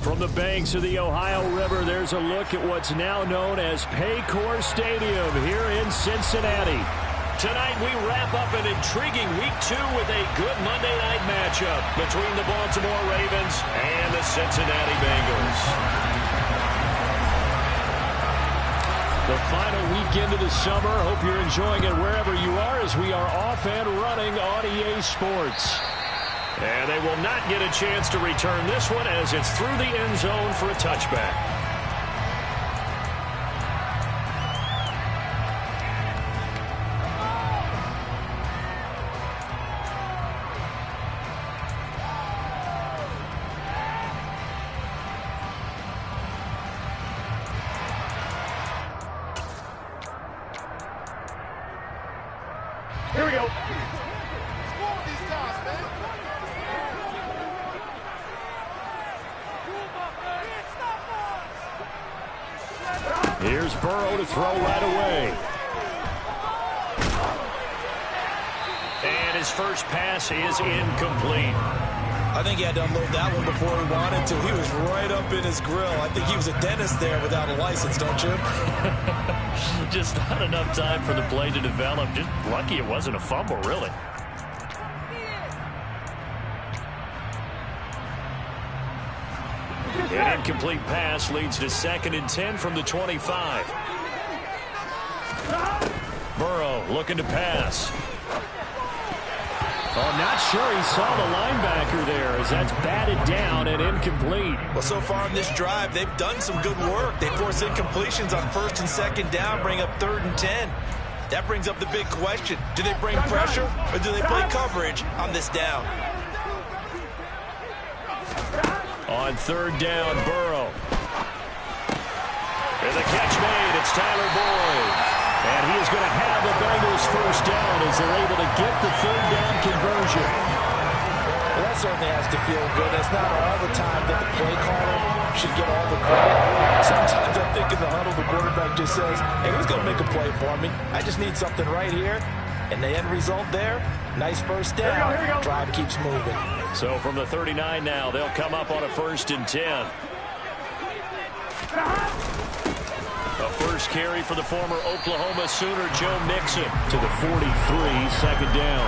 From the banks of the Ohio River, there's a look at what's now known as Paycor Stadium here in Cincinnati. Tonight we wrap up an intriguing Week 2 with a good Monday night matchup between the Baltimore Ravens and the Cincinnati Bengals. The final weekend of the summer. Hope you're enjoying it wherever you are as we are off and running on EA Sports. And they will not get a chance to return this one as it's through the end zone for a touchback. Here we go. Here's Burrow to throw right away. And his first pass is incomplete. I think he had to unload that one before he wanted to. He was right up in his grill. I think he was a dentist there without a license, don't you? Just not enough time for the play to develop. Just lucky it wasn't a fumble, really. An incomplete pass leads to 2nd and 10 from the 25. Burrow looking to pass. Oh, not sure he saw the linebacker there as that's batted down and incomplete. Well, so far in this drive, they've done some good work. They force incompletions on 1st and 2nd down, bring up 3rd and 10. That brings up the big question. Do they bring pressure or do they play coverage on this down? On 3rd down, Burrow. And the catch made. It's Tyler Boyd. And he is going to have the Bengals first down as they're able to get the 3rd down conversion. Well, that certainly has to feel good. It's not all the time that the play caller should get all the credit. Sometimes I think in the huddle, the quarterback just says, hey, who's going to make a play for me? I just need something right here. And the end result there, nice first down. Here we go. Drive keeps moving. So from the 39 now, they'll come up on a 1st and 10. A first carry for the former Oklahoma Sooner, Joe Mixon, to the 43, 2nd down.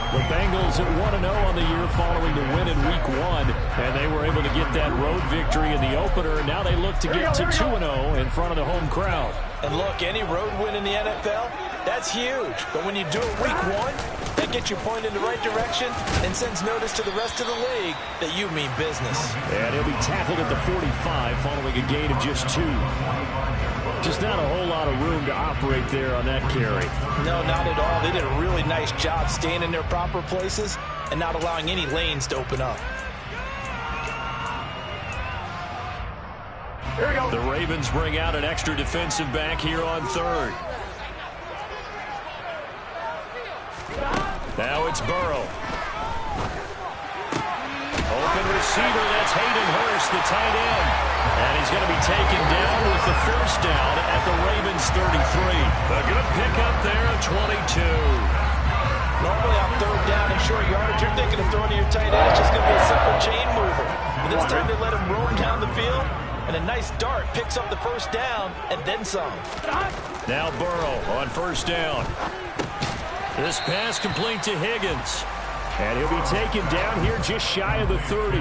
The Bengals at 1-0 on the year following the win in Week 1, and they were able to get that road victory in the opener. Now they look to get to 2-0 in front of the home crowd. And look, any road win in the NFL, that's huge. But when you do it Week 1, that gets you pointed in the right direction and sends notice to the rest of the league that you mean business. And he'll be tackled at the 45 following a gain of just 2. Just not a whole lot of room to operate there on that carry. No, not at all. They did a really nice job staying in their proper places and not allowing any lanes to open up. Here we go. The Ravens bring out an extra defensive back here on 3rd. Now it's Burrow. Open receiver, that's Hayden Hurst, the tight end. And he's going to be taken down with the first down at the Ravens 33. A good pickup there at 22. Normally on 3rd down and short yardage, you're thinking of throwing to your tight end. It's just going to be a simple chain mover. But this time they let him roam down the field, and a nice dart picks up the first down and then some. Now Burrow on 1st down. This pass complete to Higgins. And he'll be taken down here just shy of the 30.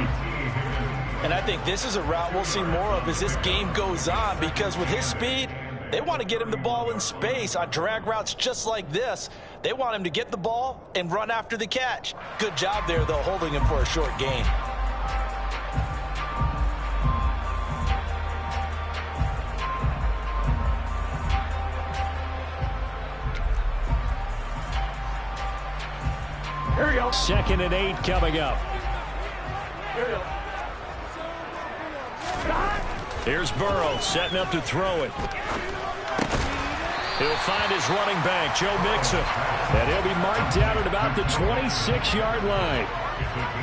And I think this is a route we'll see more of as this game goes on, because with his speed, they want to get him the ball in space on drag routes just like this. They want him to get the ball and run after the catch. Good job there, though, holding him for a short gain. Here we go. 2nd and 8 coming up. Here we go. Here's Burrow setting up to throw it. He'll find his running back, Joe Mixon. And he'll be marked down at about the 26-yard line.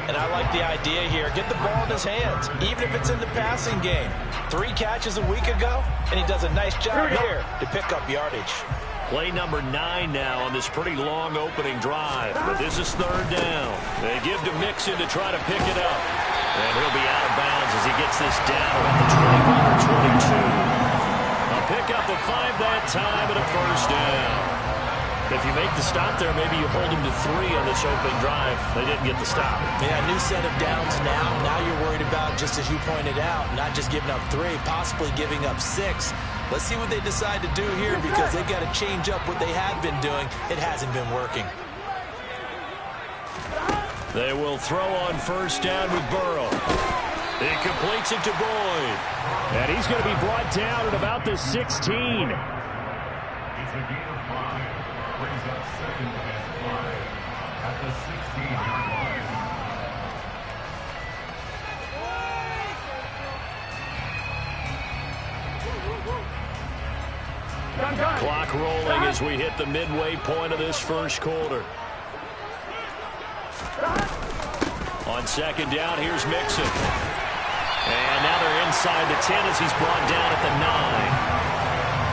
And I like the idea here. Get the ball in his hands, even if it's in the passing game. 3 catches a week ago, and he does a nice job here to pick up yardage. Play number 9 now on this pretty long opening drive. But this is 3rd down. They give to Mixon to try to pick it up. And he'll be out of bounds as he gets this down at the 21 or 22. A pickup of 5 that time and a first down. If you make the stop there, maybe you hold them to 3 on this opening drive. They didn't get the stop. Yeah, new set of downs now. Now you're worried about, just as you pointed out, not just giving up 3, possibly giving up 6. Let's see what they decide to do here because they've got to change up what they have been doing. It hasn't been working. They will throw on first down with Burrow. He completes it to Boyd. And he's going to be brought down at about the 16. It's a gain of 5. Brings up second and 5 at the 16-yard line. Clock rolling as we hit the midway point of this first quarter. On second down, here's Mixon. And now they're inside the 10 as he's brought down at the 9.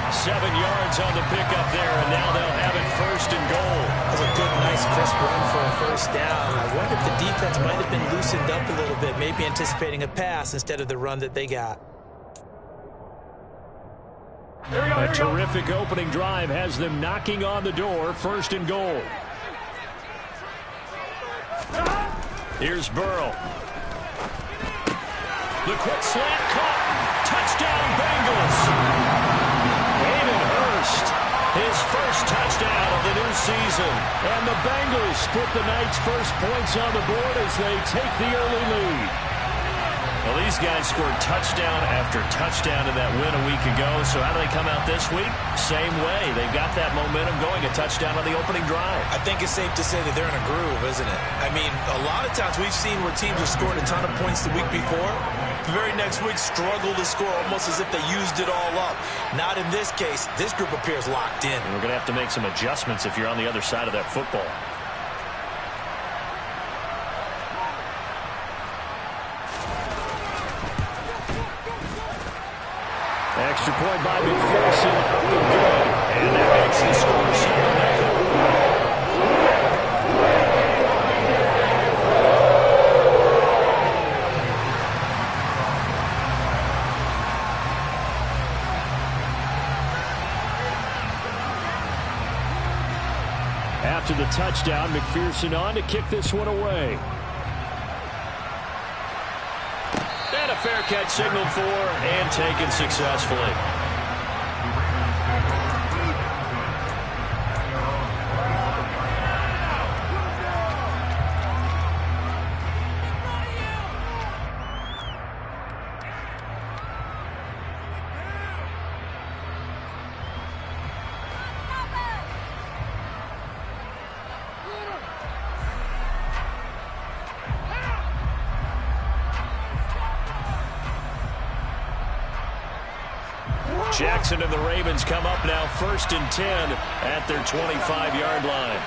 7 yards on the pickup there, and now they'll have it first and goal. That's a good, nice, crisp run for a first down. I wonder if the defense might have been loosened up a little bit, maybe anticipating a pass instead of the run that they got. A terrific opening drive has them knocking on the door, first and goal. Here's Burrow. The quick slant caught. Touchdown, Bengals. His first touchdown of the new season. And the Bengals put the night's first points on the board as they take the early lead. Well, these guys scored touchdown after touchdown in that win a week ago. So how do they come out this week? Same way. They've got that momentum going. A touchdown on the opening drive. I think it's safe to say that they're in a groove, isn't it? I mean, a lot of times we've seen where teams have scored a ton of points the week before. The very next week struggle to score almost as if they used it all up. Not in this case. This group appears locked in. And we're going to have to make some adjustments if you're on the other side of that football. Extra point by McPherson. Good. And that makes the score 7-0. After the touchdown, McPherson on to kick this one away. And a fair catch signaled for and taken successfully. Jackson and the Ravens come up now first and 10 at their 25-yard line.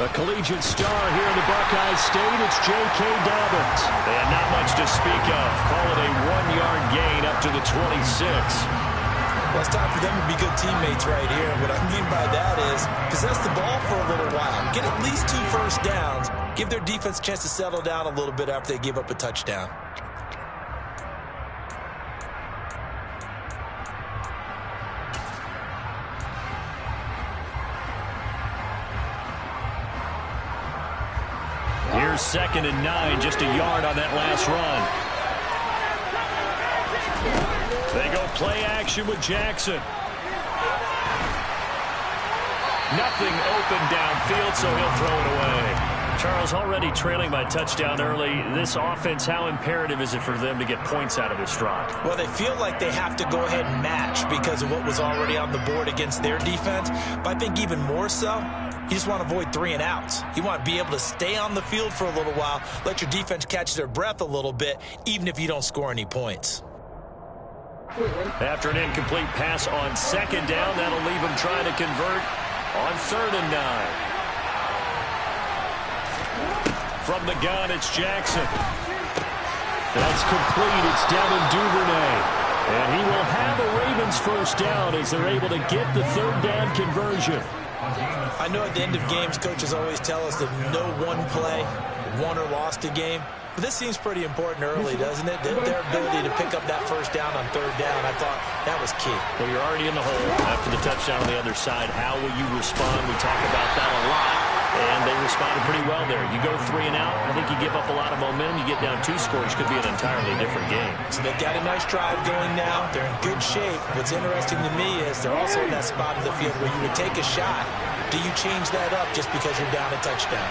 A collegiate star here in the Buckeye State, it's J.K. Dobbins. And not much to speak of. Call it a 1-yard gain up to the 26. Well, it's time for them to be good teammates right here. What I mean by that is possess the ball for a little while. Get at least 2 first downs. Give their defense a chance to settle down a little bit after they give up a touchdown. Here's 2nd and 9, just a yard on that last run. They go play action with Jackson. Nothing open downfield, so he'll throw it away. Charles, already trailing by touchdown early. This offense, how imperative is it for them to get points out of this drive? Well, they feel like they have to go ahead and match because of what was already on the board against their defense. But I think even more so, you just want to avoid 3 and outs. You want to be able to stay on the field for a little while, let your defense catch their breath a little bit, even if you don't score any points. After an incomplete pass on 2nd down, that'll leave them trying to convert on 3rd and 9. From the gun, it's Jackson. That's complete. It's Devin Duvernay. And he will have a Ravens first down as they're able to get the 3rd down conversion. I know at the end of games, coaches always tell us that no one play won or lost a game. But this seems pretty important early, doesn't it? Their ability to pick up that first down on third down, I thought that was key. Well, you're already in the hole after the touchdown on the other side. How will you respond? We talk about that a lot, and they responded pretty well there. You go 3 and out, I think you give up a lot of momentum. You get down 2 scores, could be an entirely different game. So they've got a nice drive going now. They're in good shape. What's interesting to me is they're also in that spot of the field where you would take a shot. Do you change that up just because you're down a touchdown?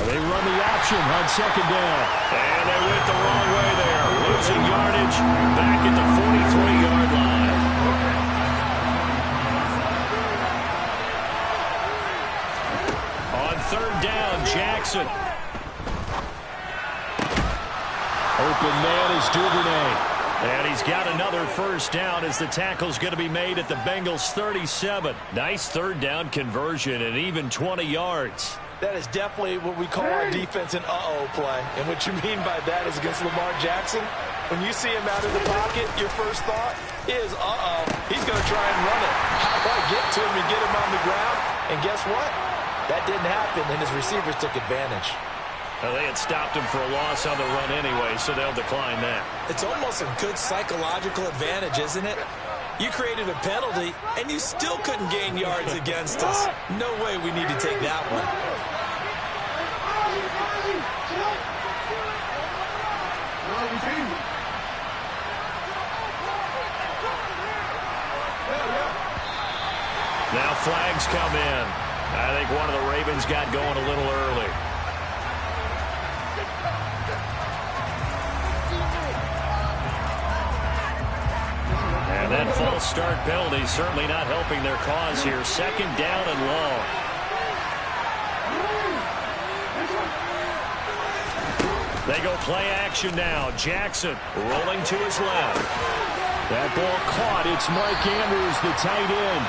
They run the option on second down. And they went the wrong way there. Losing yardage back at the 43-yard line. On third down, Jackson. Open man is Duvernay. And he's got another first down as the tackle's going to be made at the Bengals' 37. Nice third down conversion and even 20 yards. That is definitely what we call our defense an uh-oh play. And what you mean by that is against Lamar Jackson, when you see him out of the pocket, your first thought is, uh-oh, he's going to try and run it. How do I get to him and get him on the ground? And guess what? That didn't happen, and his receivers took advantage. Well, they had stopped him for a loss on the run anyway, so they'll decline that. It's almost a good psychological advantage, isn't it? You created a penalty, and you still couldn't gain yards against us. No way we need to take that one. Now flags come in. I think one of the Ravens got going a little early. And that false start penalty certainly not helping their cause here. Second down and long. They go play action now. Jackson rolling to his left. That ball caught. It's Mike Andrews, the tight end.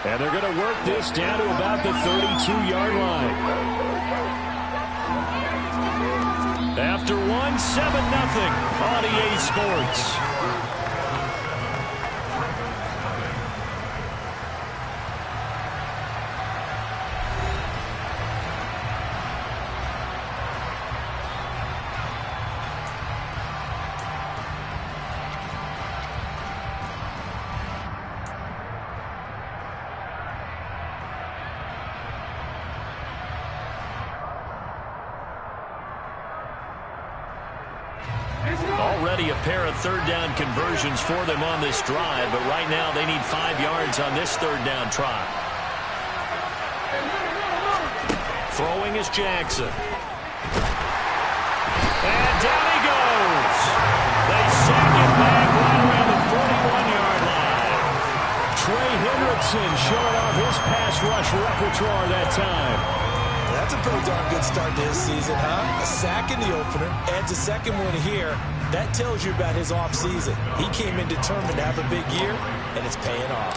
And they're going to work this down to about the 32-yard line. After 1, 7-0 on EA Sports. Already a pair of third down conversions for them on this drive, but right now they need 5 yards on this third down try. Throwing is Jackson. And down he goes. They sack it back right around the 41-yard line. Trey Hendrickson showing off his pass rush repertoire that time. That's a pretty darn good start to his season, huh? A sack in the opener, adds a second one here. That tells you about his offseason. He came in determined to have a big year, and it's paying off.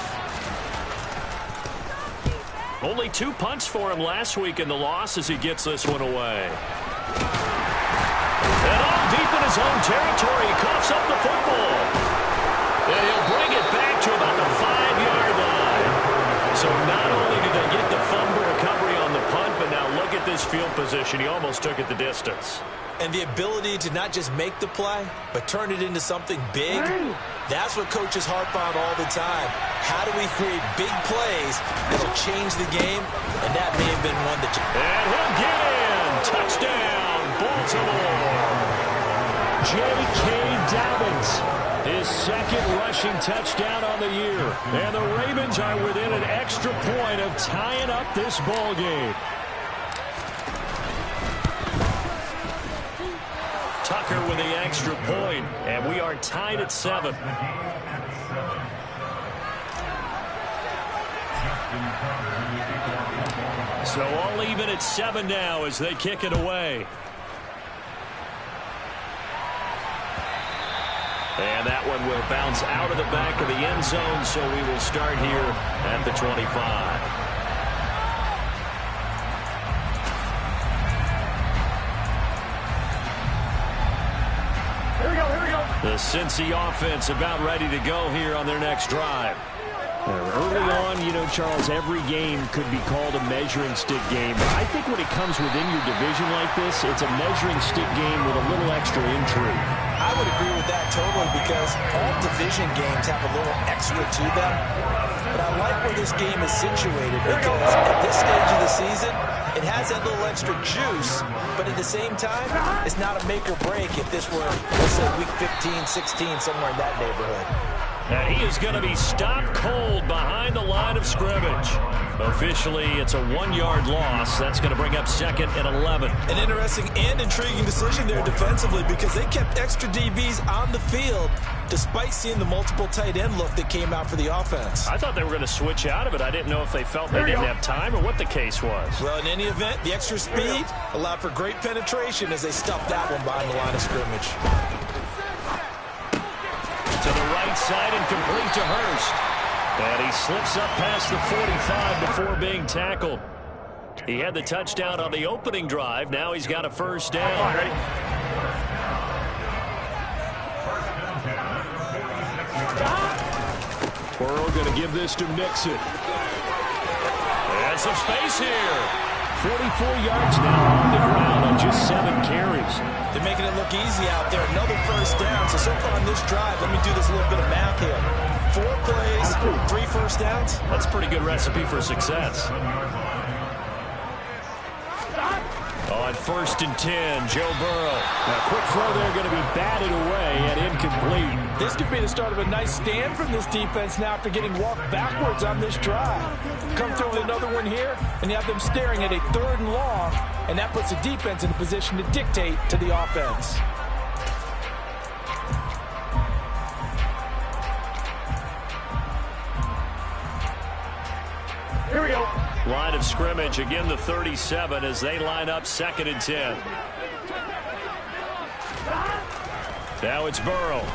Only 2 punts for him last week in the loss as he gets this one away. And all deep in his own territory, he coughs up the football. And he'll bring it back to about the 5-yard line. So not only did they get the fumble recovery on the punt, but now look at this field position. He almost took it the distance. And the ability to not just make the play, but turn it into something big, that's what coaches harp on all the time. How do we create big plays that'll change the game? And that may have been one that... And he'll get in. Touchdown, Baltimore. J.K. Dobbins, his second rushing touchdown on the year. And the Ravens are within an extra point of tying up this ball game. Tucker with the extra point, and we are tied at 7. So all even at 7 now as they kick it away. And that one will bounce out of the back of the end zone, so we will start here at the 25. Here we go, here we go. The Cincy offense about ready to go here on their next drive. Early on, you know, Charles, every game could be called a measuring stick game. But I think when it comes within your division like this, it's a measuring stick game with a little extra intrigue. I would agree with that totally because all division games have a little extra to them. But I like where this game is situated because at this stage of the season, it has that little extra juice, but at the same time, it's not a make or break if this were, let's say, week 15, 16, somewhere in that neighborhood. And he is going to be stopped cold behind the line of scrimmage. Officially, it's a 1-yard loss. That's going to bring up 2nd and 11. An interesting and intriguing decision there defensively because they kept extra DBs on the field despite seeing the multiple tight end look that came out for the offense. I thought they were going to switch out of it. I didn't know if they felt they didn't have time or what the case was. Well, in any event, the extra speed allowed for great penetration as they stuffed that one behind the line of scrimmage. To the right side and complete to Hurst. And he slips up past the 45 before being tackled. He had the touchdown on the opening drive. Now he's got a first down. Burrow going to give this to Mixon. And some space here. 44 yards now on the ground on just 7 carries. They're making it look easy out there. Another first down. So far on this drive, let me do this little bit of math here. 4 plays, 3 first downs. That's a pretty good recipe for success. On 1st and 10, Joe Burrow. Now, quick throw there going to be batted away and incomplete. This could be the start of a nice stand from this defense now after getting walked backwards on this drive. Come through with another one here, and you have them staring at a 3rd and long, and that puts the defense in a position to dictate to the offense. Here we go. Line of scrimmage, again the 37 as they line up 2nd and 10. Now it's Burrow.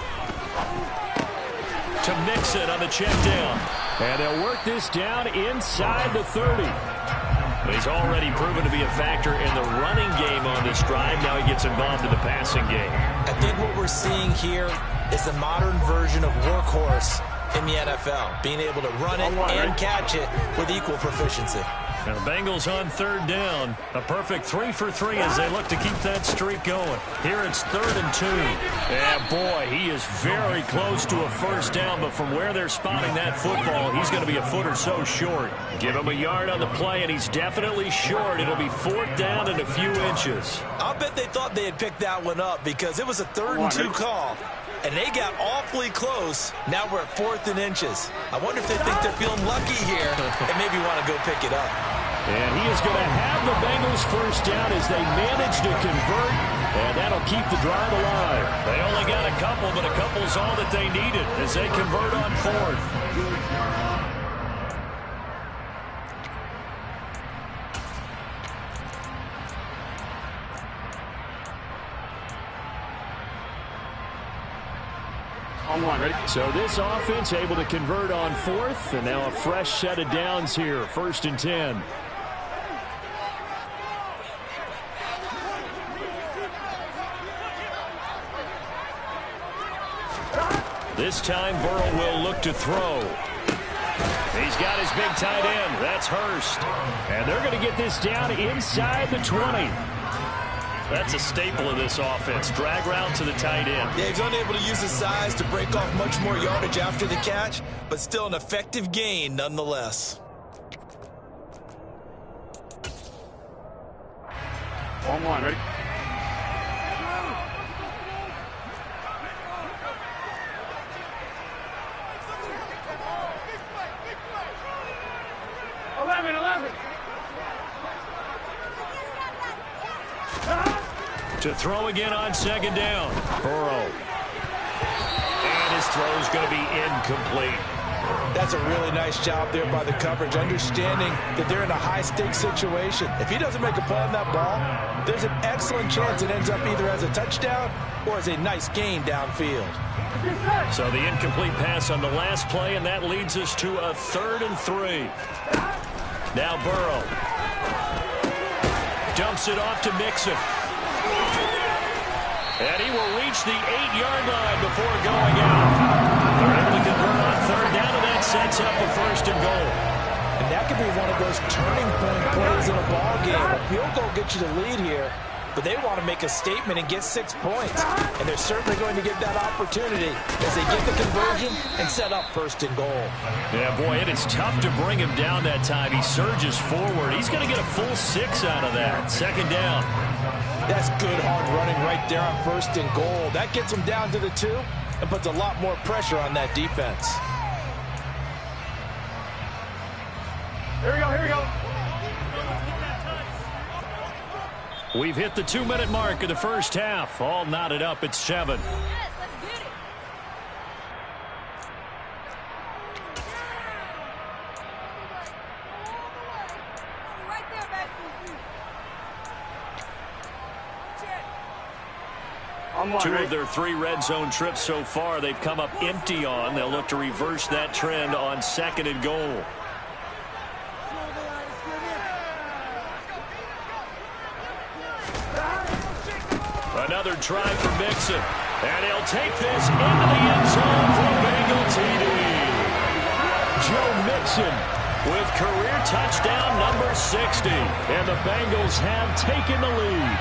To Mixon on the check down. And they'll work this down inside the 30. He's already proven to be a factor in the running game on this drive. Now he gets involved in the passing game. I think what we're seeing here is the modern version of workhorse in the NFL, being able to run it and catch it with equal proficiency. Now the Bengals on 3rd down. A perfect 3 for 3 as they look to keep that streak going. Here it's 3rd and 2. And boy, he is very close to a first down, but from where they're spotting that football, he's going to be a foot or so short. Give him a yard on the play, and he's definitely short. It'll be 4th down and a few inches. I'll bet they thought they had picked that one up because it was a 3rd and 2 call. And they got awfully close. Now we're at 4th and inches. I wonder if they think they're feeling lucky here and maybe want to go pick it up. And he is going to have the Bengals first down as they manage to convert, and that'll keep the drive alive. They only got a couple, but a couple's all that they needed as they convert on 4th. Ready? So this offense able to convert on 4th, and now a fresh set of downs here, 1st and 10. This time Burrow will look to throw. He's got his big tight end. That's Hurst. And they're going to get this down inside the 20. That's a staple of this offense. Drag route to the tight end. Yeah, he's unable to use his size to break off much more yardage after the catch, but still an effective gain nonetheless. Ready? To throw again on 2nd down. Burrow. And his throw is going to be incomplete. That's a really nice job there by the coverage, understanding that they're in a high-stakes situation. If he doesn't make a play on that ball, there's an excellent chance it ends up either as a touchdown or as a nice gain downfield. So the incomplete pass on the last play, and that leads us to a 3rd and 3. Now Burrow. Dumps it off to Mixon. And he will reach the 8-yard line before going out. They're able to convert on 3rd down, and that's sets up a 1st and goal. And that could be one of those turning point plays in a ball game. A field goal gets you the lead here, but they want to make a statement and get 6 points. And they're certainly going to get that opportunity as they get the conversion and set up 1st and goal. Yeah, boy, it is tough to bring him down that time. He surges forward. He's going to get a full 6 out of that. 2nd down. That's good hard running right there on 1st and goal. That gets them down to the 2 and puts a lot more pressure on that defense. Here we go, here we go. We've hit the 2-minute mark of the 1st half. All knotted up at 7. Yes, let's get it. Right there, back to you. I'm on, 2 Rick. of their 3 red zone trips so far they've come up empty on. They'll look to reverse that trend on 2nd and goal. Another try for Mixon. And he'll take this into the end zone for Bengal TD. Joe Mixon with career touchdown number 60. And the Bengals have taken the lead.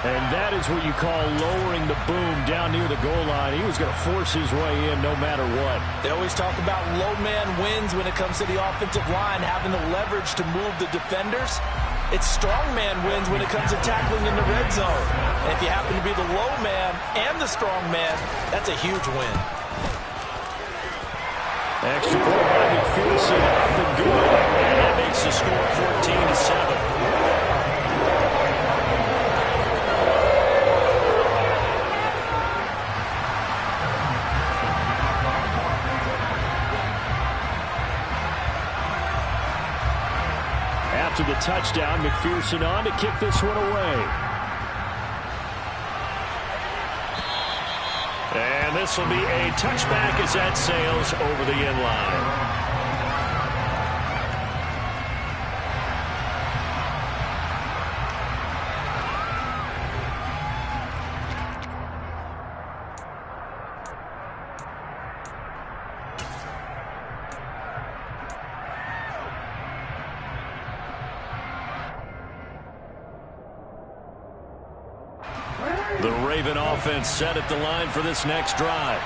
And that is what you call lowering the boom down near the goal line. He was going to force his way in no matter what. They always talk about low man wins when it comes to the offensive line, having the leverage to move the defenders. It's strong man wins when it comes to tackling in the red zone. And if you happen to be the low man and the strong man, that's a huge win. Extra point by McPherson, up and good. And that makes the score 14-7. After the touchdown, McPherson on to kick this one away. And this will be a touchback as that sails over the end line. The Raven offense set at the line for this next drive.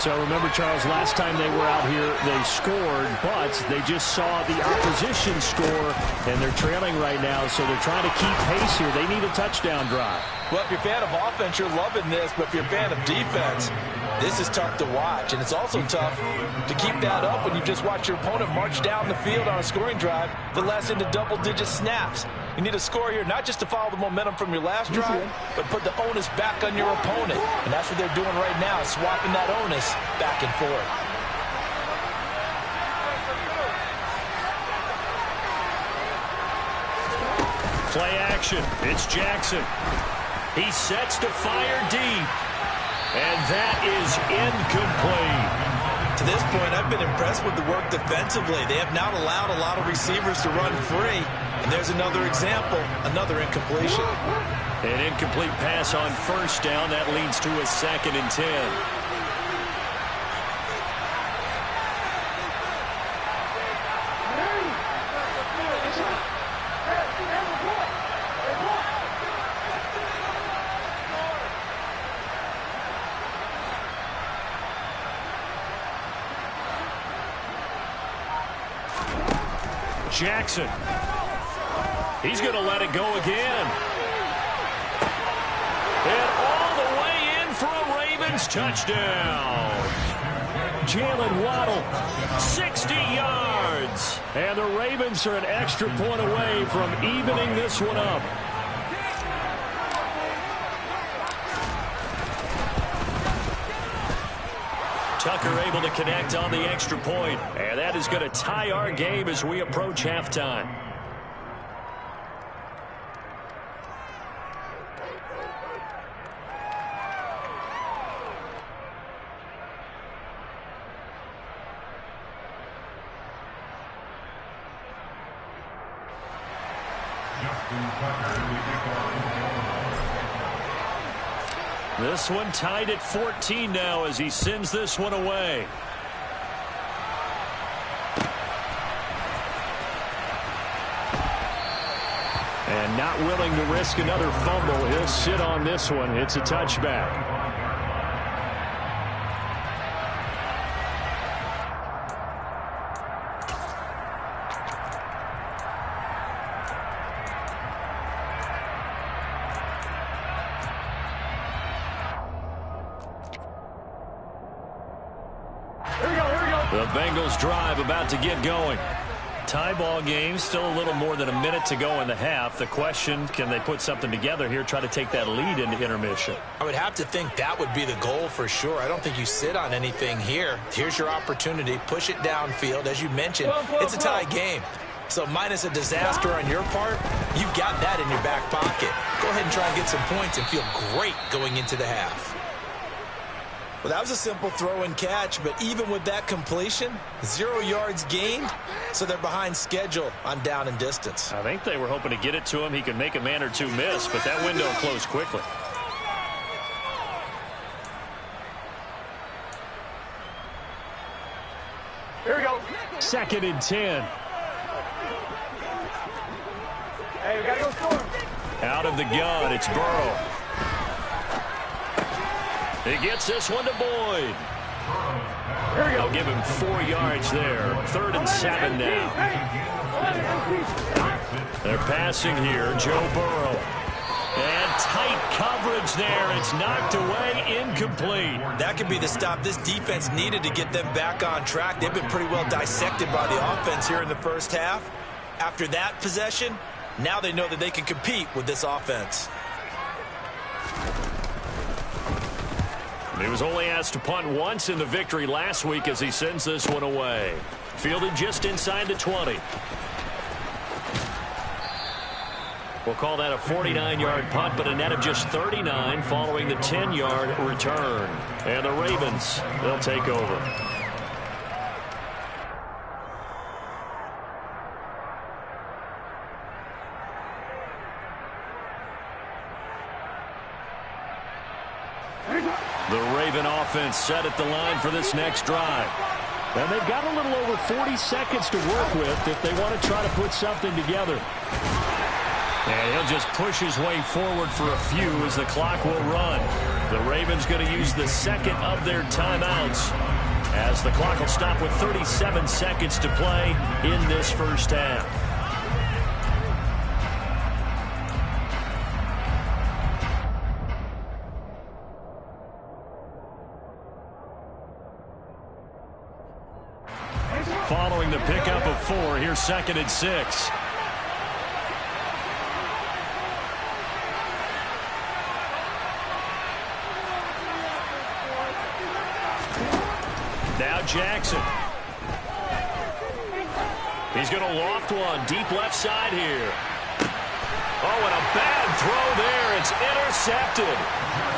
So remember, Charles, last time they were out here, they scored, but they just saw the opposition score, and they're trailing right now, so they're trying to keep pace here. They need a touchdown drive. Well, if you're a fan of offense, you're loving this, but if you're a fan of defense, this is tough to watch, and it's also tough to keep that up when you just watch your opponent march down the field on a scoring drive that lasts into double-digit snaps. You need a score here, not just to follow the momentum from your last drive, but put the onus back on your opponent. And that's what they're doing right now, swapping that onus back and forth. Play action. It's Jackson. He sets to fire deep. And that is incomplete. To this point, I've been impressed with the work defensively. They have not allowed a lot of receivers to run free. And there's another example, another incompletion. An incomplete pass on 1st down. That leads to a 2nd and 10. Jackson. He's going to let it go again. And all the way in for a Ravens touchdown. Jalen Waddle, 60 yards. And the Ravens are an extra point away from evening this one up. Tucker able to connect on the extra point. And that is going to tie our game as we approach halftime. This one tied at 14 now as he sends this one away. And not willing to risk another fumble. He'll sit on this one. It's a touchback. The Bengals drive about to get going. Tie ball game, still a little more than a minute to go in the half. The question, can they put something together here, try to take that lead into intermission? I would have to think that would be the goal for sure. I don't think you sit on anything here. Here's your opportunity. Push it downfield. As you mentioned, it's a tie game. So minus a disaster on your part, you've got that in your back pocket. Go ahead and try and get some points and feel great going into the half. Well, that was a simple throw and catch, but even with that completion, 0 yards gained, so they're behind schedule on down and distance. I think they were hoping to get it to him. He could make a man or two miss, but that window closed quickly. Here we go. 2nd and 10. Hey, we got to go score. Out of the gun, it's Burrow. He gets this one to Boyd. They'll give him 4 yards there. 3rd and 7 now. They're passing here. Joe Burrow. And tight coverage there. It's knocked away, incomplete. That could be the stop this defense needed to get them back on track. They've been pretty well dissected by the offense here in the first half. After that possession, now they know that they can compete with this offense. He was only asked to punt once in the victory last week as he sends this one away. Fielded just inside the 20. We'll call that a 49-yard punt, but a net of just 39 following the 10-yard return. And the Ravens, they'll take over. The Raven offense set at the line for this next drive. And they've got a little over 40 seconds to work with if they want to try to put something together. And he'll just push his way forward for a few as the clock will run. The Ravens going to use the second of their timeouts as the clock will stop with 37 seconds to play in this first half. Following the pickup of 4, here's 2nd and 6. Now Jackson. He's going to loft one deep left side here. Oh, and a bad throw there. It's intercepted.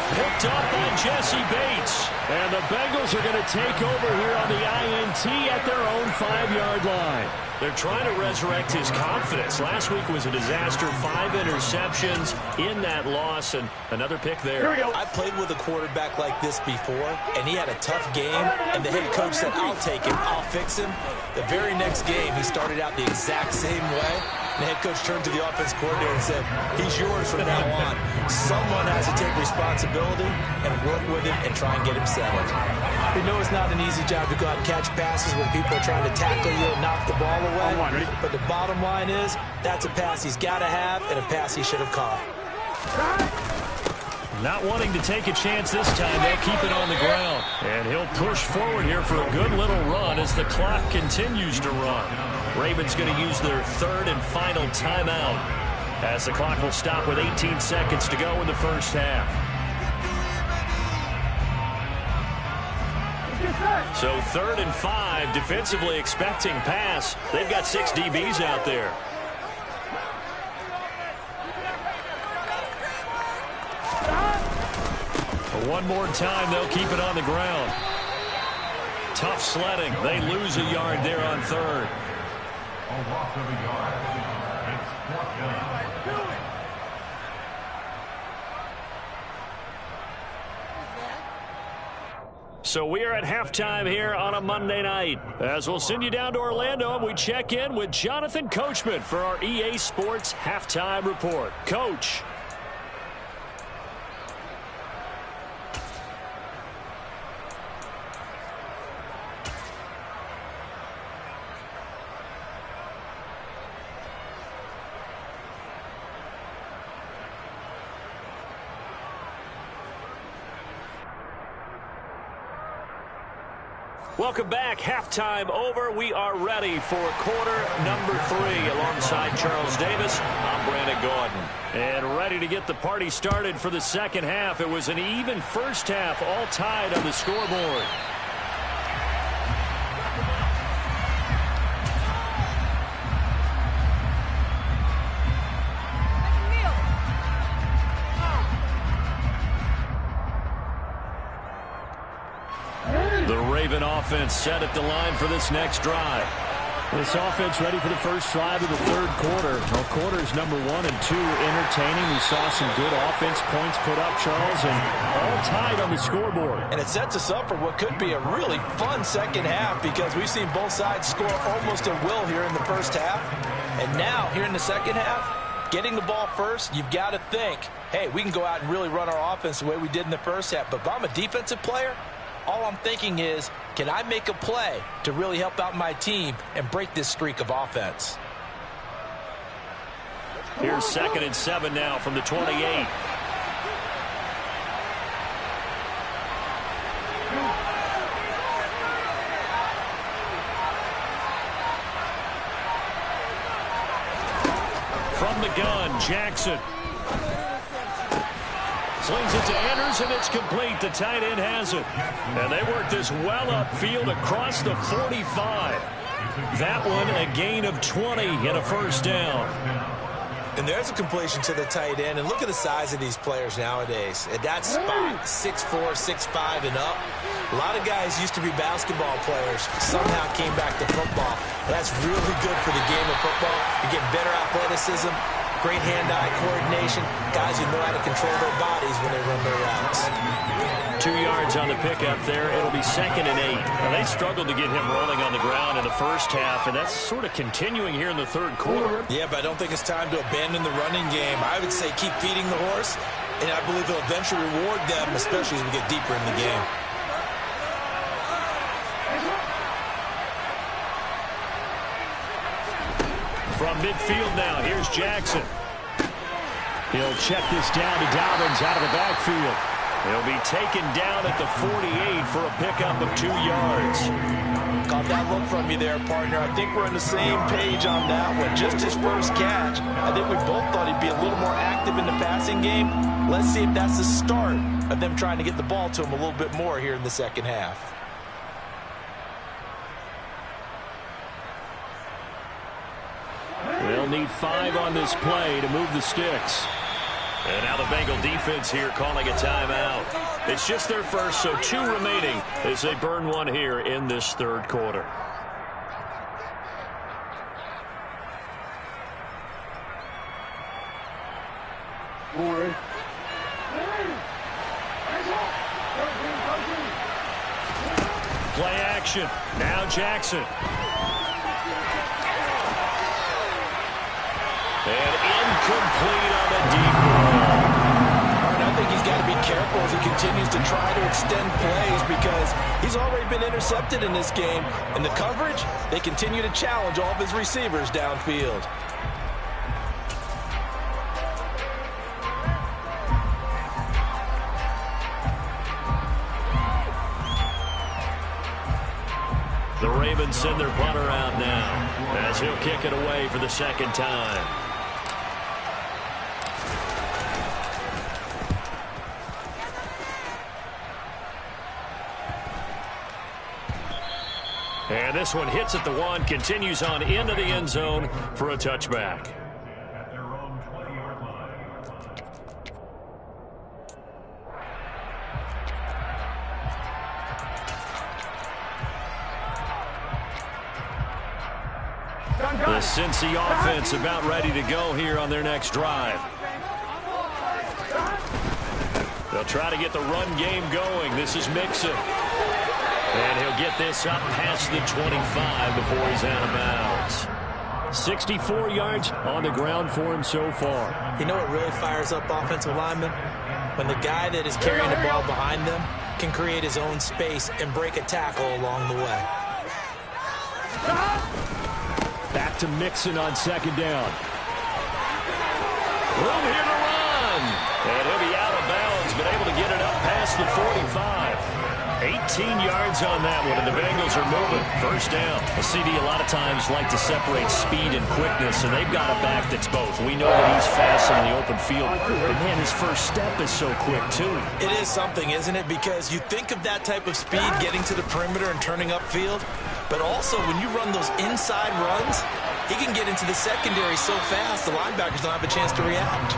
Picked up by Jesse Bates. And the Bengals are going to take over here on the INT at their own 5-yard line. They're trying to resurrect his confidence. Last week was a disaster. 5 interceptions in that loss, and another pick there. Here we go. I played with a quarterback like this before, and he had a tough game, and the head coach said, I'll take him, I'll fix him. The very next game, he started out the exact same way. The head coach turned to the offense coordinator and said, he's yours from now on. Someone has to take responsibility and work with him and try and get him settled. We know it's not an easy job to go out and catch passes when people are trying to tackle you and knock the ball away. But the bottom line is, that's a pass he's got to have and a pass he should have caught. Not wanting to take a chance this time, they'll keep it on the ground. And he'll push forward here for a good little run as the clock continues to run. Ravens going to use their 3rd and final timeout as the clock will stop with 18 seconds to go in the first half. So 3rd and 5, defensively expecting pass. They've got 6 DBs out there. One more time, they'll keep it on the ground. Tough sledding. They lose a yard there on 3rd. A loss of a yard. It's 4th down. So we are at halftime here on a Monday night. As we'll send you down to Orlando, and we check in with Jonathan Coachman for our EA Sports Halftime Report. Coach. Welcome back. Halftime over. We are ready for quarter number 3. Alongside Charles Davis, I'm Brandon Gordon. And ready to get the party started for the second half. It was an even first half, all tied on the scoreboard. The Raven offense set at the line for this next drive. This offense ready for the first drive of the third quarter. Well, quarters number 1 and 2 entertaining. We saw some good offense points put up, Charles, and all tied on the scoreboard. And it sets us up for what could be a really fun second half because we've seen both sides score almost at will here in the first half. And now, here in the second half, getting the ball first, you've got to think, hey, we can go out and really run our offense the way we did in the first half. But if I'm a defensive player, all I'm thinking is, can I make a play to really help out my team and break this streak of offense? Here's 2nd and 7 now from the 28. From the gun, Jackson. Slings it to Anders, and it's complete. The tight end has it. And they work this well upfield across the 45. That one a gain of 20 and a first down. And there's a completion to the tight end. And look at the size of these players nowadays. At that spot, 6'4", 6'5", and up. A lot of guys used to be basketball players, somehow came back to football. That's really good for the game of football. You get better athleticism, great hand-eye coordination, guys who know how to control their bodies when they run their routes. 2 yards on the pickup there. It'll be 2nd and 8. Now, they struggled to get him rolling on the ground in the first half, and that's sort of continuing here in the third quarter. Yeah, but I don't think it's time to abandon the running game. I would say keep feeding the horse, and I believe it'll eventually reward them, especially as we get deeper in the game. From midfield now, here's Jackson. He'll check this down to Dobbins out of the backfield. He'll be taken down at the 48 for a pickup of 2 yards. Caught that look from you there, partner. I think we're on the same page on that one. Just his first catch. I think we both thought he'd be a little more active in the passing game. Let's see if that's the start of them trying to get the ball to him a little bit more here in the second half. They'll need 5 on this play to move the sticks. And now the Bengal defense here calling a timeout. It's just their first, so 2 remaining as they burn one here in this third quarter. Play action. Now Jackson. And incomplete on the deep ball. I think he's got to be careful as he continues to try to extend plays because he's already been intercepted in this game. And the coverage, they continue to challenge all of his receivers downfield. The Ravens send their punter out now as he'll kick it away for the second time. And this one hits at the 1, continues on into the end zone for a touchback. At their own 20-yard line. The Cincy offense about ready to go here on their next drive. They'll try to get the run game going. This is Mixon. And he'll get this up past the 25 before he's out of bounds. 64 yards on the ground for him so far. You know what really fires up offensive linemen? When the guy that is carrying the ball behind them can create his own space and break a tackle along the way. Back to Mixon on second down. Room here to run. And he'll be out of bounds, but able to get it up past the 45. 18 yards on that one, and the Bengals are moving. First down. A CD a lot of times like to separate speed and quickness, and they've got a back that's both. We know that he's fast in the open field, but man, his first step is so quick, too. It is something, isn't it? Because you think of that type of speed getting to the perimeter and turning upfield, but also when you run those inside runs, he can get into the secondary so fast the linebackers don't have a chance to react.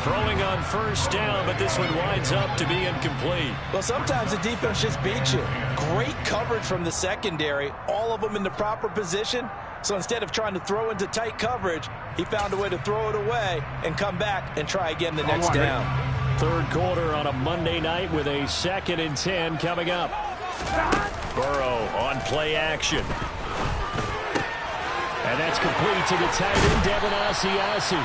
Throwing on first down, but this one winds up to be incomplete. Well, sometimes the defense just beats you. Great coverage from the secondary, all of them in the proper position. So instead of trying to throw into tight coverage, he found a way to throw it away and come back and try again the next down. Third quarter on a Monday night with a 2nd and 10 coming up. Burrow on play action. And that's complete to the tight end, Devin Asiasi.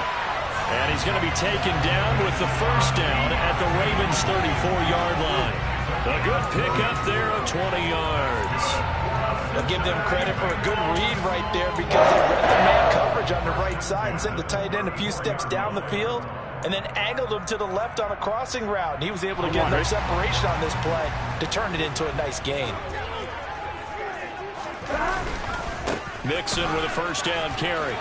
And he's going to be taken down with the first down at the Ravens' 34-yard line. A good pickup there of 20 yards. I'll give them credit for a good read right there because they read the man coverage on the right side and sent the tight end a few steps down the field and then angled him to the left on a crossing route. And he was able to get enough separation on this play to turn it into a nice gain. Mixon with a first down carry.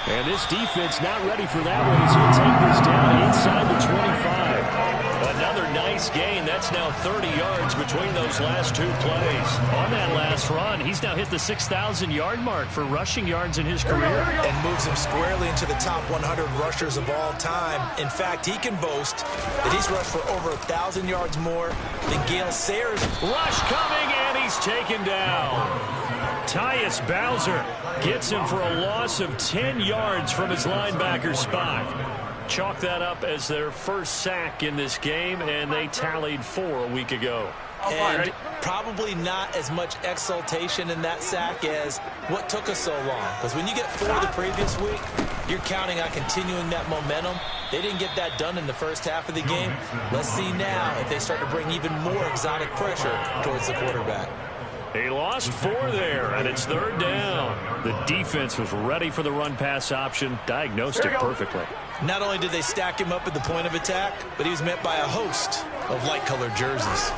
And this defense not ready for that one as he'll take this down inside the 25. Another nice gain. That's now 30 yards between those last two plays. On that last run, he's now hit the 6,000-yard mark for rushing yards in his career. And moves him squarely into the top 100 rushers of all time. In fact, he can boast that he's rushed for over 1,000 yards more than Gale Sayers. Rush coming, and he's taken down. Tyus Bowser gets him for a loss of 10 yards from his linebacker spot. Chalk that up as their first sack in this game, and they tallied 4 a week ago. And probably not as much exultation in that sack as what took us so long. Because when you get 4 the previous week, you're counting on continuing that momentum. They didn't get that done in the first half of the game. Let's see now if they start to bring even more exotic pressure towards the quarterback. They lost 4 there, and it's third down. The defense was ready for the run-pass option, diagnosed it perfectly. Not only did they stack him up at the point of attack, but he was met by a host of light-colored jerseys.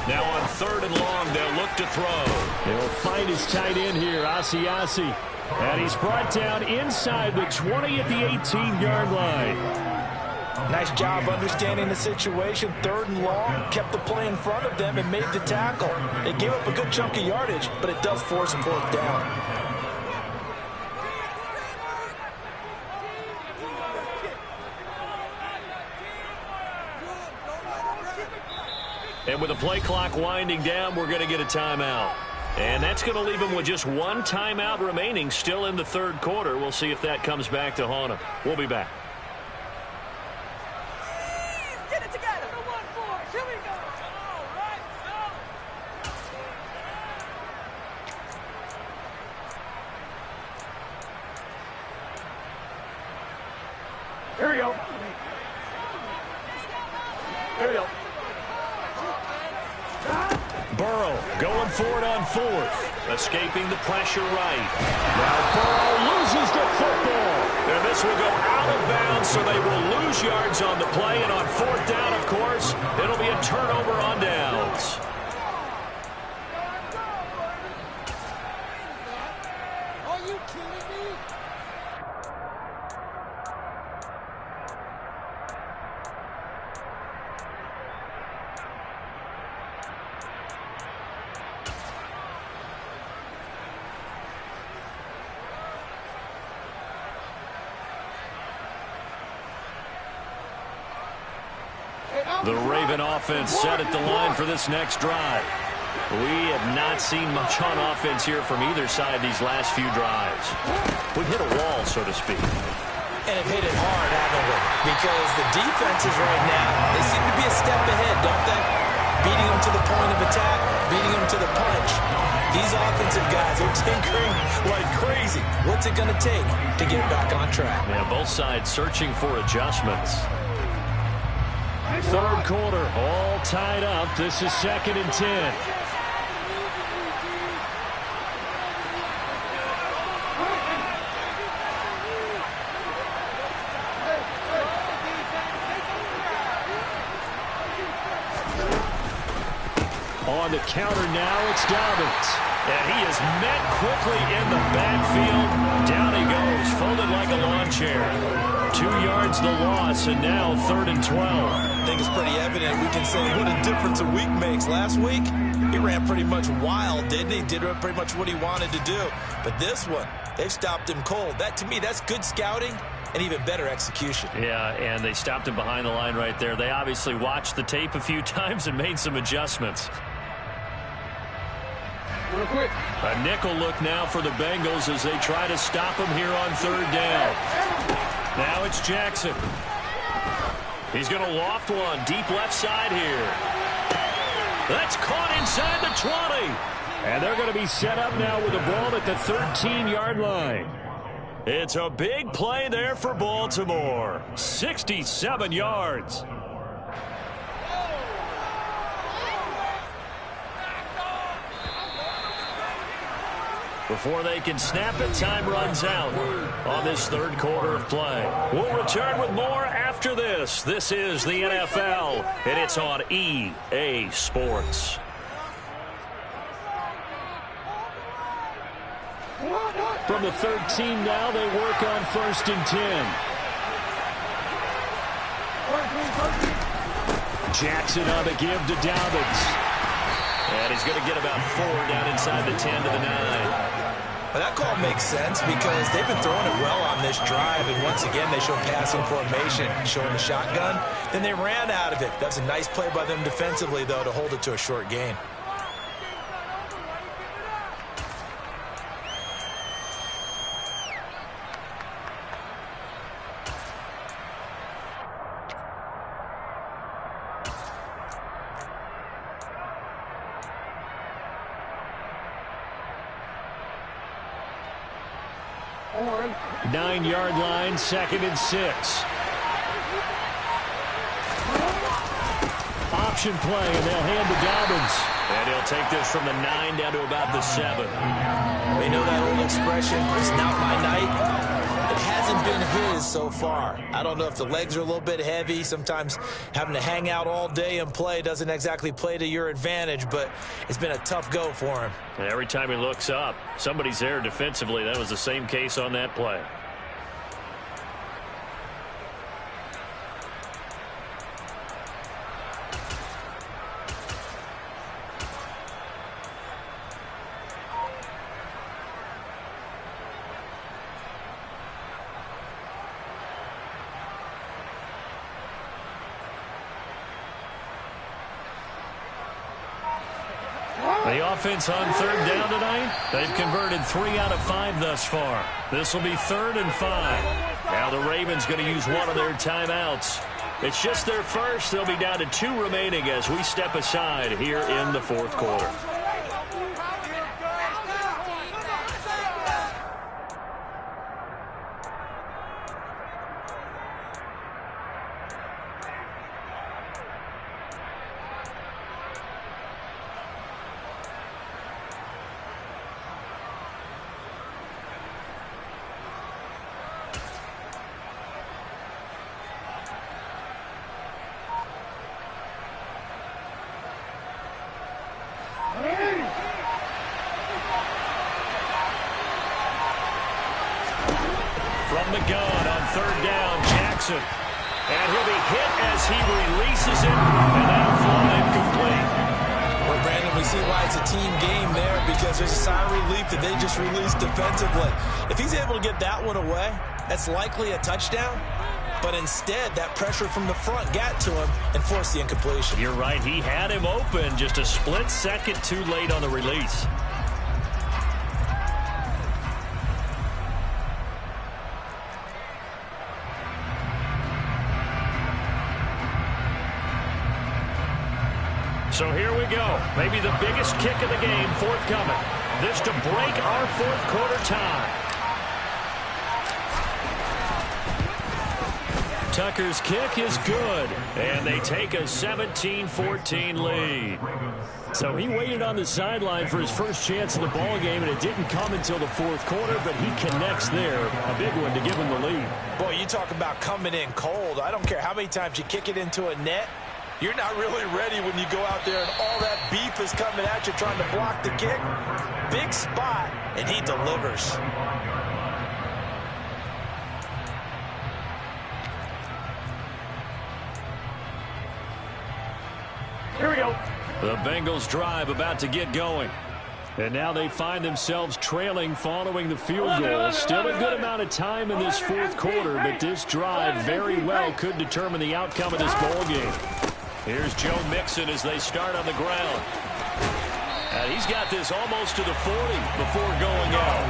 Now on third and long, they'll look to throw. He'll find his tight end here, Asiasi. And he's brought down inside the 20 at the 18-yard line. Nice job understanding the situation. Third and long, kept the play in front of them and made the tackle. They gave up a good chunk of yardage, but it does force a fourth down. And with the play clock winding down, we're going to get a timeout. And that's going to leave them with just 1 timeout remaining still in the third quarter. We'll see if that comes back to haunt them. We'll be back. Get it together. The 1-4. Here we go. All right, go. Here we go. Here we go. Burrow going for it on 4th. Escaping the pressure right. Now Burrow loses the football. And this will go out of bounds, so they will lose yards on the play. And on 4th down, of course, it'll be a turnover on downs. Are you kidding me? The Raven offense set at the line for this next drive. We have not seen much on offense here from either side these last few drives. We've hit a wall, so to speak. And have hit it hard, haven't we? Because the defenses right now, they seem to be a step ahead, don't they? beating them to the point of attack, beating them to the punch. These offensive guys are tinkering like crazy. What's it going to take to get back on track? Yeah, both sides searching for adjustments. Third quarter, all tied up. This is 2nd and 10. On the counter now, it's Dobbins. And he is met quickly in the backfield. Down he goes, folded like a lawn chair. 2 yards the loss, and now 3rd and 12. I think it's pretty evident. We can say what a difference a week makes. Last week, he ran pretty much wild, didn't he? Did pretty much what he wanted to do. But this one, they've stopped him cold. That, to me, that's good scouting and even better execution. Yeah, and they stopped him behind the line right there. They obviously watched the tape a few times and made some adjustments. Real quick. A nickel look now for the Bengals as they try to stop him here on 3rd down. Now it's Jackson. He's going to loft one deep left side here. That's caught inside the 20. And they're going to be set up now with the ball at the 13-yard line. It's a big play there for Baltimore. 67 yards. Before they can snap it, time runs out on this 3rd quarter of play. We'll return with more after this. This is the NFL, and it's on EA Sports. From the 13 now, they work on 1st and 10. Jackson on the give to Dobbins. And he's going to get about 4 down inside the 10 to the 9. Well, that call makes sense because they've been throwing it well on this drive, and once again they show passing formation, showing the shotgun. Then they ran out of it. That's a nice play by them defensively, though, to hold it to a short gain. On. 9-yard line, 2nd and 6. Option play, and they'll hand to Dobbins. And he'll take this from the 9 down to about the 7. We know that old expression, it's not my night. It hasn't been his so far. I don't know if the legs are a little bit heavy. Sometimes having to hang out all day and play doesn't exactly play to your advantage, but it's been a tough go for him. And every time he looks up, somebody's there defensively. That was the same case on that play. The offense on 3rd down tonight, they've converted 3 out of 5 thus far. This will be 3rd and 5. Now the Ravens going to use one of their timeouts. It's just their first. They'll be down to 2 remaining as we step aside here in the 4th quarter. From the gun on 3rd down, Jackson. And he'll be hit as he releases it, and that'll fall incomplete. Well, Brandon, we see why it's a team game there because there's a sigh of relief that they just released defensively. If he's able to get that one away, that's likely a touchdown. But instead, that pressure from the front got to him and forced the incompletion. You're right. He had him open just a split second too late on the release. So here we go. Maybe the biggest kick of the game forthcoming. This to break our fourth quarter tie. Tucker's kick is good, and they take a 17-14 lead. So he waited on the sideline for his first chance in the ball game, and it didn't come until the fourth quarter, but he connects there. A big one to give him the lead. Boy, you talk about coming in cold. I don't care how many times you kick it into a net. You're not really ready when you go out there and all that beef is coming at you trying to block the kick. Big spot, and he delivers. Here we go. The Bengals drive about to get going. And now they find themselves trailing following the field goal. Still a good amount of time in this fourth quarter, but this drive very well could determine the outcome of this ball game. Here's Joe Mixon as they start on the ground. And he's got this almost to the 40 before going out.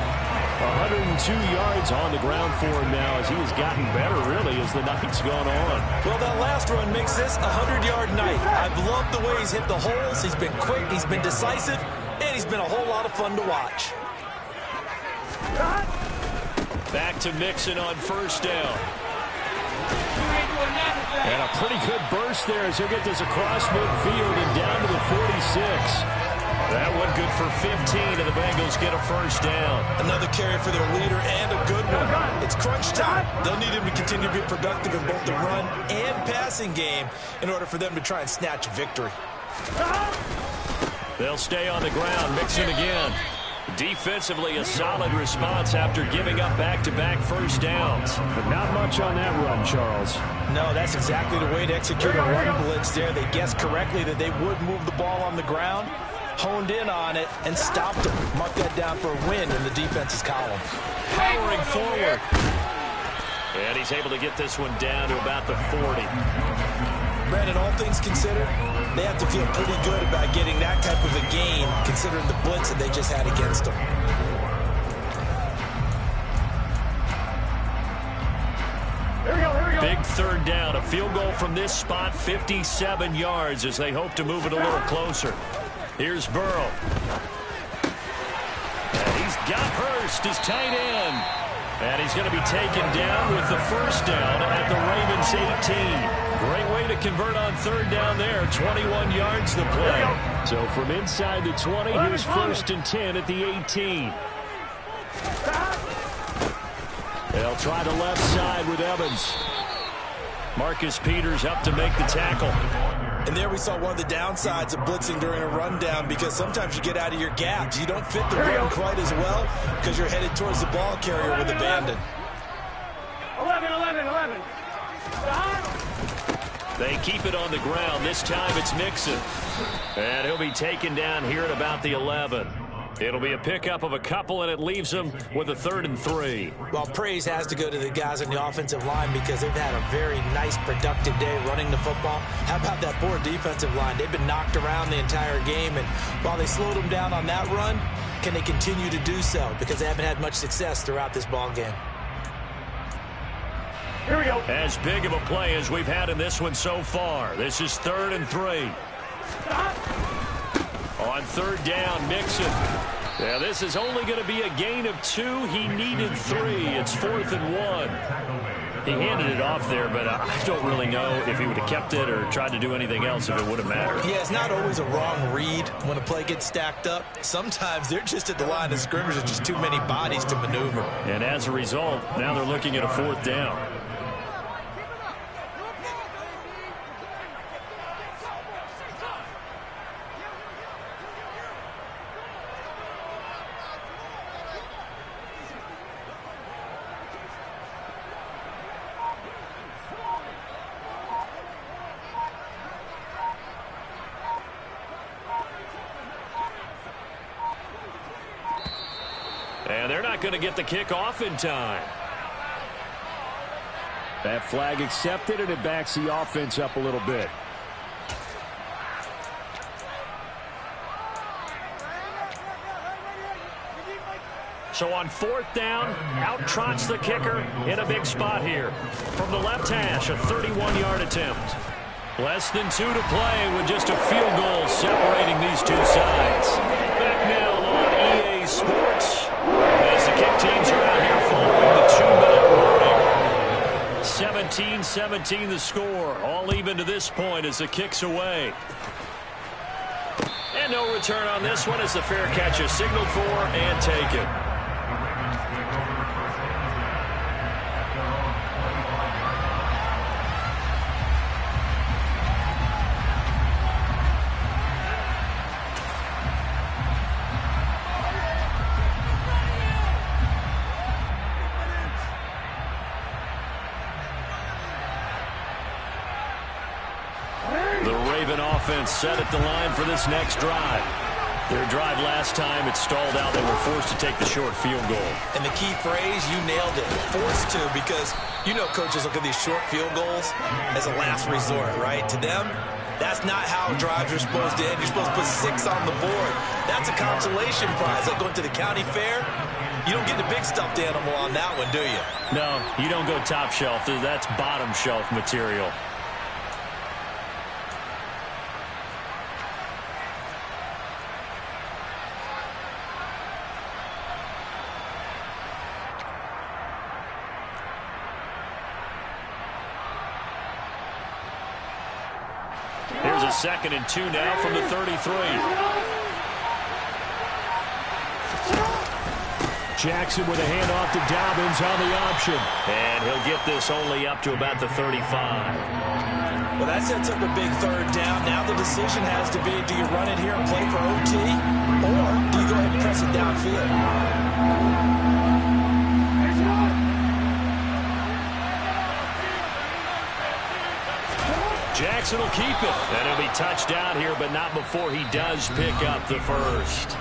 102 yards on the ground for him now as he has gotten better, really, as the night's gone on. Well, that last run makes this a 100-yard night. I've loved the way he's hit the holes. He's been quick, he's been decisive, and he's been a whole lot of fun to watch. Back to Mixon on first down. And a pretty good burst there as he'll get this across midfield and down to the 46. That one good for 15, and the Bengals get a first down. Another carry for their leader and a good one. It's crunch time. They'll need him to continue to be productive in both the run and passing game in order for them to try and snatch a victory. They'll stay on the ground. Mixon again. Defensively, a solid response after giving up back-to-back first downs. But not much on that run, Charles. No, that's exactly the way to execute a run blitz there. They guessed correctly that they would move the ball on the ground, honed in on it, and stopped them. Mark that down for a win in the defense's column. Powering forward. And he's able to get this one down to about the 40. Brandon, all things considered, they have to feel pretty good about getting that type of a gain, considering the blitz that they just had against them. Here we go, here we go. Big third down. A field goal from this spot, 57 yards as they hope to move it a little closer. Here's Burrow. And he's got Hurst, his tight end. And he's going to be taken down with the first down at the Ravens 18. Great way to convert on third down there. 21 yards the play. So from inside the 20, here's first and 10 at the 18. They'll try the left side with Evans. Marcus Peters up to make the tackle. And there we saw one of the downsides of blitzing during a rundown, because sometimes you get out of your gaps. You don't fit the run quite as well because you're headed towards the ball carrier with abandon. 11. They keep it on the ground. This time it's Mixon. And he'll be taken down here at about the 11. It'll be a pickup of a couple, and it leaves them with a 3rd and 3. Well, praise has to go to the guys on the offensive line because they've had a very nice, productive day running the football. How about that poor defensive line? They've been knocked around the entire game, and while they slowed them down on that run, can they continue to do so? Because they haven't had much success throughout this ball game. Here we go. As big of a play as we've had in this one so far. This is 3rd and 3. On third down, Mixon. Yeah, this is only going to be a gain of 2. He needed 3. It's 4th and 1. He handed it off there, but I don't really know if he would have kept it or tried to do anything else if it would have mattered. Yeah, it's not always a wrong read when a play gets stacked up. Sometimes they're just at the line of scrimmage. There's just too many bodies to maneuver. And as a result, now they're looking at a 4th down. And they're not going to get the kick off in time. That flag accepted, and it backs the offense up a little bit. So on 4th down, out trots the kicker in a big spot here. From the left hash, a 31-yard attempt. Less than 2 to play with just a field goal separating these two sides. Back now on EA Sports as the kick teams are out here following the 2-minute warning. 17-17 the score. All even to this point as the kick's away. And no return on this one as the fair catch is signaled for and taken. Set at the line for this next drive. Their drive last time, it stalled out. They were forced to take the short field goal. And the key phrase, you nailed it. Forced to, because you know coaches look at these short field goals as a last resort, right? To them, that's not how drives are supposed to end. You're supposed to put 6 on the board. That's a consolation prize. Like going to the county fair, you don't get the big stuffed animal on that one, do you? No, you don't go top shelf. That's bottom shelf material. Here's a 2nd and 2 now from the 33. Jackson with a handoff to Dobbins on the option. And he'll get this only up to about the 35. Well, that sets up a big 3rd down. Now the decision has to be, do you run it here and play for OT, or do you go ahead and press it downfield? Jackson will keep it. And he'll be touched down here, but not before he does pick up the first.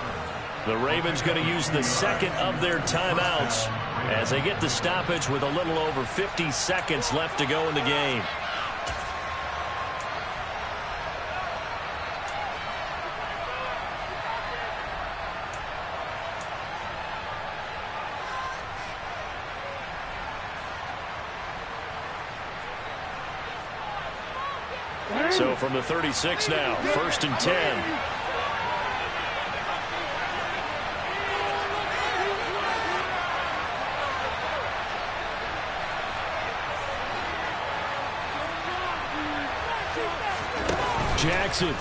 The Ravens going to use the 2nd of their timeouts as they get the stoppage with a little over 50 seconds left to go in the game. So from the 36 now, 1st and 10. Jackson.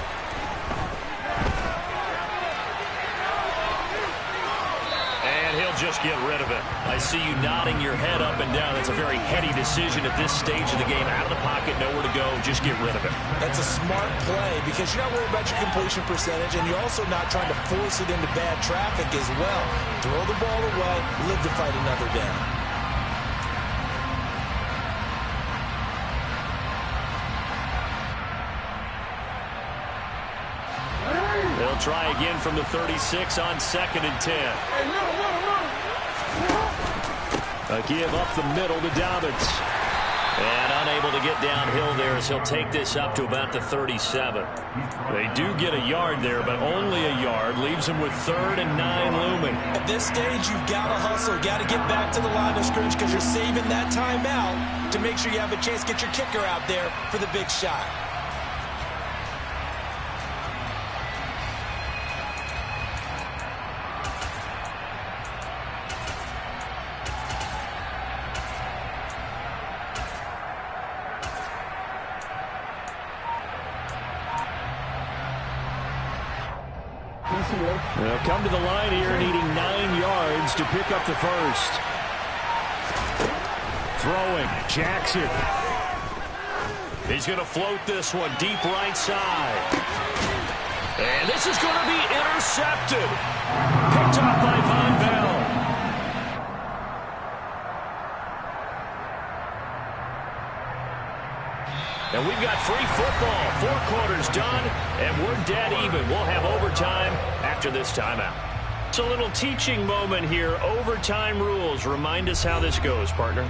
And he'll just get rid of it. I see you nodding your head up and down. That's a very heady decision at this stage of the game. Out of the pocket, nowhere to go. Just get rid of it. That's a smart play because you're not worried about your completion percentage, and you're also not trying to force it into bad traffic as well. Throw the ball away, live to fight another down. They'll try again from the 36 on 2nd and 10. A give up the middle to Dobbins. And unable to get downhill there as he'll take this up to about the 37. They do get a yard there, but only a yard. Leaves him with 3rd and 9 looming. At this stage, you've got to hustle. Got to get back to the line of scrimmage because you're saving that timeout to make sure you have a chance to get your kicker out there for the big shot. They'll come to the line here needing 9 yards to pick up the first. Throwing, Jackson. He's going to float this one deep right side. And this is going to be intercepted. Picked up by Von Bell. And we've got free football. 4 quarters done, and we're dead even. We'll have overtime after this timeout. It's a little teaching moment here. Overtime rules. Remind us how this goes, partner.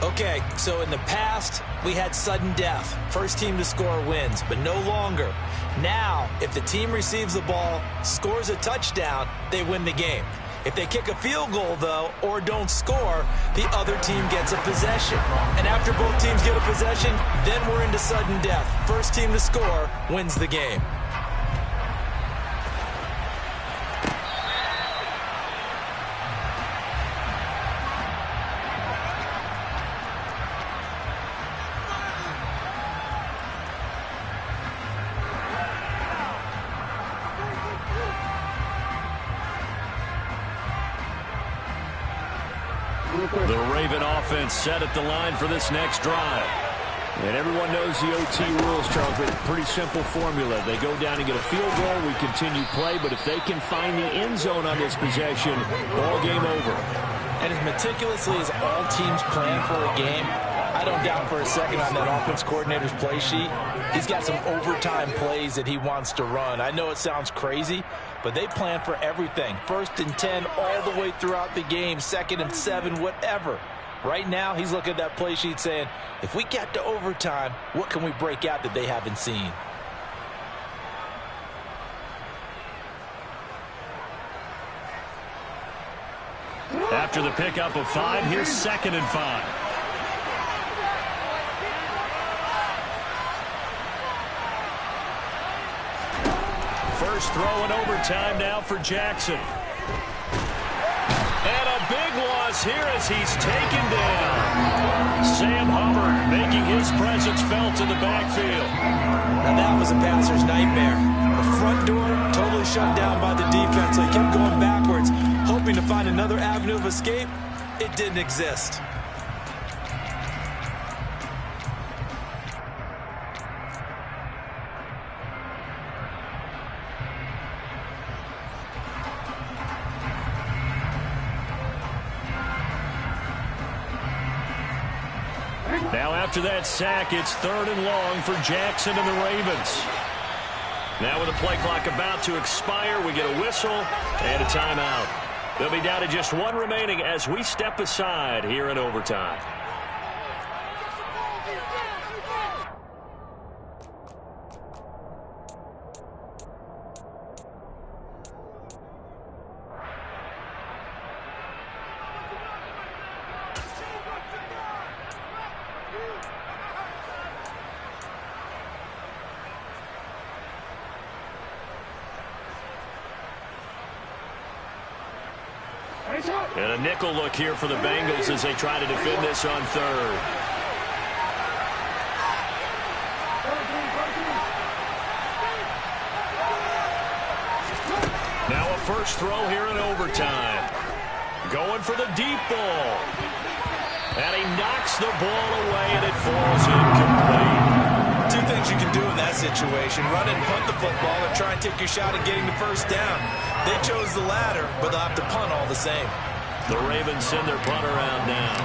Okay, so in the past, we had sudden death. First team to score wins, but no longer. Now, if the team receives the ball, scores a touchdown, they win the game. If they kick a field goal, though, or don't score, the other team gets a possession. And after both teams get a possession, then we're into sudden death. First team to score wins the game. The Raven offense set at the line for this next drive. And everyone knows the OT rules, Charles, but pretty simple formula. They go down and get a field goal, we continue play, but if they can find the end zone on this possession, ball game over. And as meticulously as all teams plan for a game, I don't doubt for a second on that offense coordinator's play sheet, he's got some overtime plays that he wants to run. I know it sounds crazy, but they plan for everything. 1st and 10 all the way throughout the game, 2nd and 7, whatever. Right now, he's looking at that play sheet saying, if we get to overtime, what can we break out that they haven't seen? After the pickup of 5, here's 2nd and 5. First throw in overtime now for Jackson. And a big loss here as he's taken down. Sam Hubbard making his presence felt in the backfield. Now that was a passer's nightmare. The front door totally shut down by the defense. So he kept going backwards, hoping to find another avenue of escape. It didn't exist. Now after that sack, it's 3rd and long for Jackson and the Ravens. Now with the play clock about to expire, we get a whistle and a timeout. They'll be down to just 1 remaining as we step aside here in overtime. And a nickel look here for the Bengals as they try to defend this on 3rd. Now a first throw here in overtime. Going for the deep ball. And he knocks the ball away and it falls incomplete. 2 things you can do in that situation. Run and punt the football or try and take your shot at getting the first down. They chose the latter, but they'll have to punt all the same. The Ravens send their punter out now.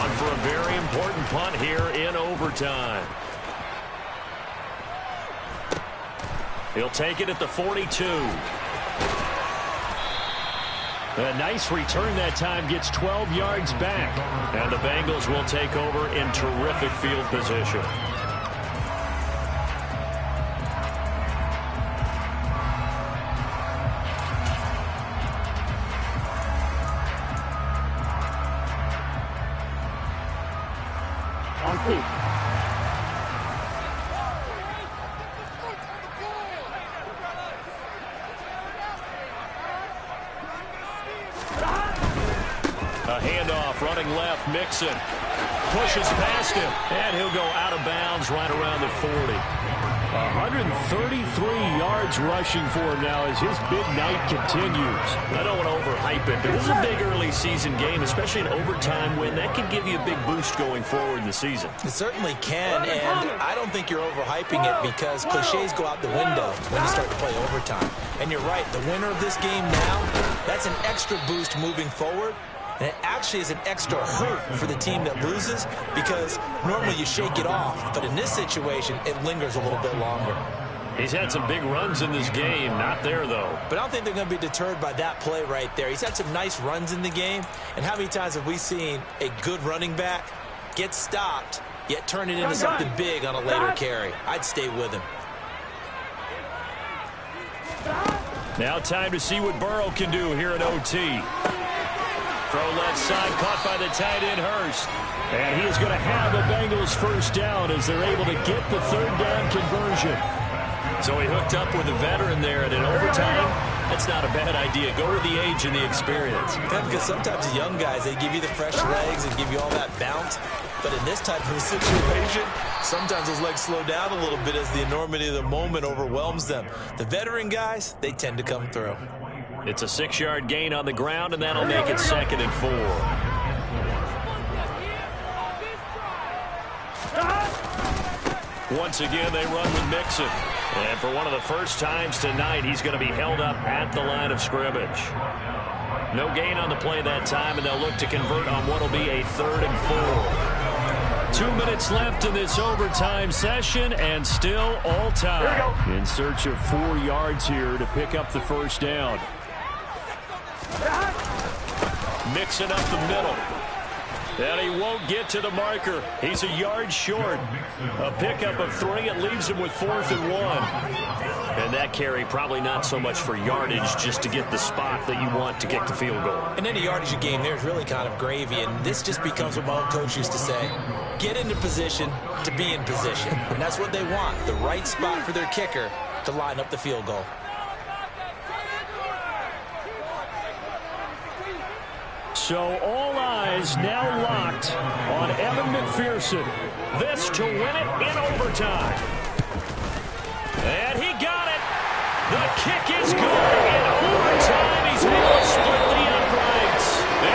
On for a very important punt here in overtime. He'll take it at the 42. A nice return that time, gets 12 yards back. And the Bengals will take over in terrific field position. A handoff, running left, Mixon pushes past him, and he'll go out of bounds right around the 40. 133 yards rushing for him now as his big night continues. I don't want to overhype it, but this is a big early season game, especially an overtime win. That can give you a big boost going forward in the season. It certainly can, and I don't think you're overhyping it because cliches go out the window when you start to play overtime. And you're right, the winner of this game now, that's an extra boost moving forward. And it actually is an extra hurt for the team that loses because normally you shake it off. But in this situation, it lingers a little bit longer. He's had some big runs in this game. Not there, though. But I don't think they're going to be deterred by that play right there. He's had some nice runs in the game. And how many times have we seen a good running back get stopped, yet turn it into something big on a later carry? I'd stay with him. Now time to see what Burrow can do here in OT. Throw left side, caught by the tight end, Hurst. And he is going to have a Bengals first down as they're able to get the third down conversion. So he hooked up with a veteran there, and in overtime, that's not a bad idea. Go with the age and the experience. Yeah, because sometimes the young guys, they give you the fresh legs and give you all that bounce. But in this type of a situation, sometimes those legs slow down a little bit as the enormity of the moment overwhelms them. The veteran guys, they tend to come through. It's a 6-yard gain on the ground, and that'll make it 2nd and 4. Once again, they run with Mixon. And for one of the first times tonight, he's going to be held up at the line of scrimmage. No gain on the play that time, and they'll look to convert on what will be a 3rd and 4. 2 minutes left in this overtime session, and still all tied. In search of 4 yards here to pick up the first down. Mixing up the middle. And he won't get to the marker. He's a yard short. A pickup of 3. It leaves him with 4th and 1. And that carry probably not so much for yardage, just to get the spot that you want to get the field goal. And any yardage you gain there is really kind of gravy. And this just becomes what my old coach used to say. Get into position to be in position. And that's what they want. The right spot for their kicker to line up the field goal. So all eyes now locked on Evan McPherson. This to win it in overtime.